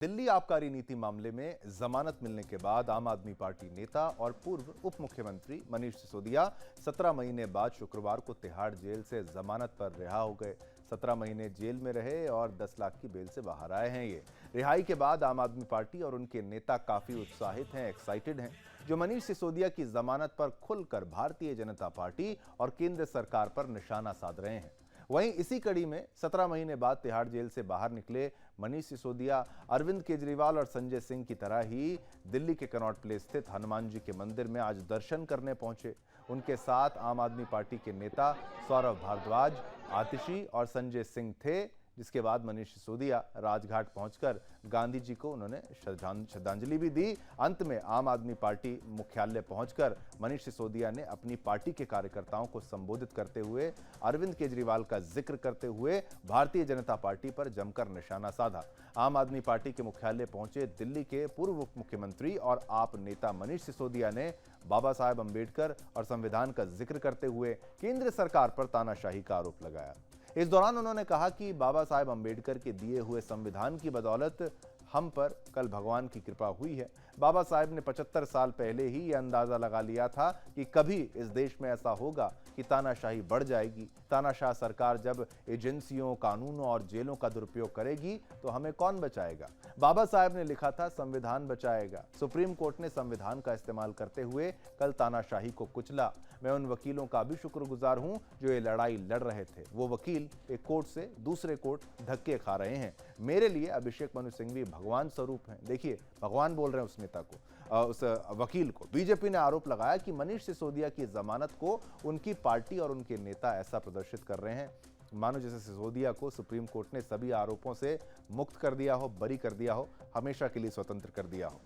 दिल्ली आबकारी नीति मामले में जमानत मिलने के बाद आम आदमी पार्टी नेता और पूर्व उप मुख्यमंत्री मनीष सिसोदिया 17 महीने बाद शुक्रवार को तिहाड़ जेल से जमानत पर रिहा हो गए। 17 महीने जेल में रहे और 10 लाख की बेल से बाहर आए हैं। ये रिहाई के बाद आम आदमी पार्टी और उनके नेता काफी उत्साहित हैं, एक्साइटेड हैं। जो मनीष सिसोदिया की जमानत पर खुलकर भारतीय जनता पार्टी और केंद्र सरकार पर निशाना साध रहे हैं। वहीं इसी कड़ी में 17 महीने बाद तिहाड़ जेल से बाहर निकले मनीष सिसोदिया अरविंद केजरीवाल और संजय सिंह की तरह ही दिल्ली के कनॉट प्लेस स्थित हनुमान जी के मंदिर में आज दर्शन करने पहुंचे। उनके साथ आम आदमी पार्टी के नेता सौरभ भारद्वाज, आतिशी और संजय सिंह थे। जिसके बाद मनीष सिसोदिया राजघाट पहुंचकर गांधी जी को उन्होंने श्रद्धांजलि भी दी। अंत में आम आदमी पार्टी मुख्यालय पहुंचकर मनीष सिसोदिया ने अपनी पार्टी के कार्यकर्ताओं को संबोधित करते हुए अरविंद केजरीवाल का जिक्र करते हुए भारतीय जनता पार्टी पर जमकर निशाना साधा। आम आदमी पार्टी के मुख्यालय पहुंचे दिल्ली के पूर्व उप मुख्यमंत्री और आप नेता मनीष सिसोदिया ने बाबा साहेब अंबेडकर और संविधान का जिक्र करते हुए केंद्र सरकार पर तानाशाही का आरोप लगाया। इस दौरान उन्होंने कहा कि बाबा साहेब अंबेडकर के दिए हुए संविधान की बदौलत हम पर कल भगवान की कृपा हुई है। बाबा साहेब ने 75 साल पहले ही यह अंदाजा लगा लिया था कि कभी इस देश में ऐसा होगा कि तानाशाही बढ़ जाएगी। तानाशाह सरकार जब एजेंसियों, कानूनों और जेलों का दुरुपयोग करेगी तो हमें कौन बचाएगा। बाबा साहेब ने लिखा था संविधान बचाएगा। सुप्रीम कोर्ट ने संविधान का इस्तेमाल करते हुए कल तानाशाही को कुचला। मैं उन वकीलों का भी शुक्रगुजार हूं जो ये लड़ाई लड़ रहे थे। वो वकील एक कोर्ट से दूसरे कोर्ट धक्के खा रहे हैं। मेरे लिए अभिषेक मनु सिंघवी भगवान स्वरूप हैं। देखिए, भगवान बोल रहे हैं उस नेता को, उस वकील को। बीजेपी ने आरोप लगाया कि मनीष सिसोदिया की जमानत को उनकी पार्टी और उनके नेता ऐसा प्रदर्शित कर रहे हैं मानो जैसे सिसोदिया को सुप्रीम कोर्ट ने सभी आरोपों से मुक्त कर दिया हो, बरी कर दिया हो, हमेशा के लिए स्वतंत्र कर दिया हो।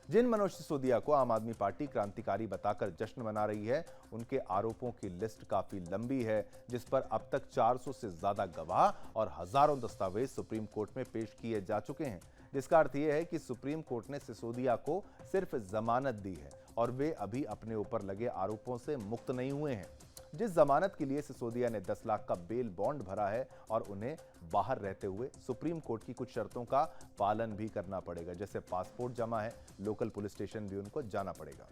जिन मनोज सिसोदिया को आम आदमी पार्टी क्रांतिकारी बताकर जश्न मना रही है, उनके आरोपों की लिस्ट काफी लंबी है, जिस पर अब तक 400 से ज्यादा गवाह और हजारों दस्तावेज सुप्रीम कोर्ट में पेश किए जा चुके हैं। जिसका अर्थ यह है कि सुप्रीम कोर्ट ने सिसोदिया को सिर्फ जमानत दी है और वे अभी अपने ऊपर लगे आरोपों से मुक्त नहीं हुए हैं। जिस जमानत के लिए सिसोदिया ने 10 लाख का बेल बॉन्ड भरा है और उन्हें बाहर रहते हुए सुप्रीम कोर्ट की कुछ शर्तों का पालन भी करना पड़ेगा, जैसे पासपोर्ट जमा है, लोकल पुलिस स्टेशन भी उनको जाना पड़ेगा।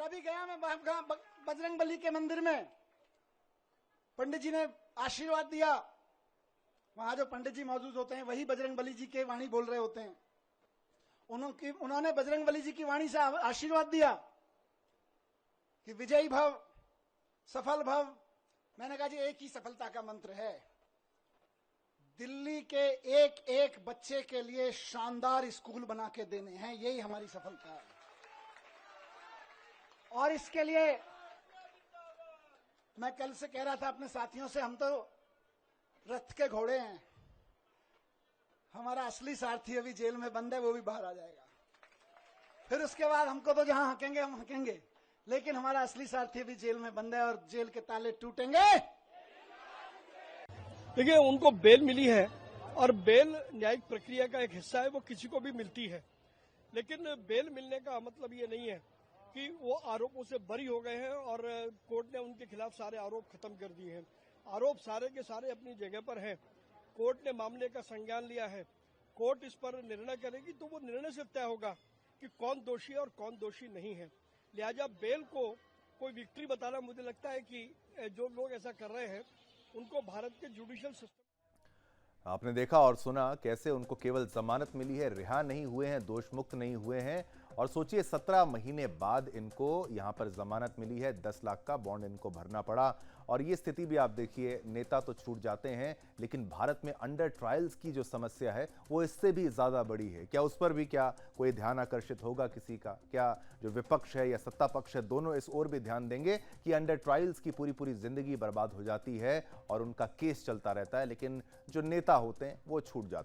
अभी गया मैं बजरंग बली के मंदिर में, पंडित जी ने आशीर्वाद दिया। वहां जो पंडित जी मौजूद होते हैं वही बजरंग बली जी के वाणी बोल रहे होते हैं। उन्होंने बजरंग बली जी की वाणी से आशीर्वाद दिया कि विजयी भव, सफल भव। मैंने कहा जी एक ही सफलता का मंत्र है, दिल्ली के एक एक बच्चे के लिए शानदार स्कूल बना के देने हैं, यही हमारी सफलता है। और इसके लिए मैं कल से कह रहा था अपने साथियों से, हम तो रथ के घोड़े हैं। हमारा असली सारथी अभी जेल में बंद है, वो भी बाहर आ जाएगा। फिर उसके बाद हमको तो जहां हकेंगे हम हकेंगे, लेकिन हमारा असली सारथी अभी जेल में बंद है और जेल के ताले टूटेंगे। देखिए, उनको बेल मिली है और बेल न्यायिक प्रक्रिया का एक हिस्सा है, वो किसी को भी मिलती है। लेकिन बेल मिलने का मतलब ये नहीं है कि वो आरोपों से बरी हो गए हैं और कोर्ट ने उनके खिलाफ सारे आरोप खत्म कर दिए हैं। आरोप सारे के सारे अपनी जगह पर हैं। कोर्ट ने मामले का संज्ञान लिया है। कोर्ट इस पर निर्णय करेगी तो वो निर्णय से तय होगा कि कौन दोषी है और कौन दोषी नहीं है। लिहाजा बेल को कोई विक्ट्री बताना, मुझे लगता है कि जो लोग ऐसा कर रहे हैं उनको भारत के जुडिशियल सिस्टम। आपने देखा और सुना कैसे उनको केवल जमानत मिली है, रिहा नहीं हुए हैं, दोष मुक्त नहीं हुए हैं। और सोचिए 17 महीने बाद इनको यहां पर जमानत मिली है, 10 लाख का बॉन्ड इनको भरना पड़ा। और ये स्थिति भी आप देखिए, नेता तो छूट जाते हैं, लेकिन भारत में अंडर ट्रायल्स की जो समस्या है वो इससे भी ज्यादा बड़ी है। क्या उस पर भी क्या कोई ध्यान आकर्षित होगा किसी का? क्या जो विपक्ष है या सत्ता पक्ष है, दोनों इस ओर भी ध्यान देंगे कि अंडर ट्रायल्स की पूरी पूरी जिंदगी बर्बाद हो जाती है और उनका केस चलता रहता है, लेकिन जो नेता होते हैं वो छूट जाते हैं।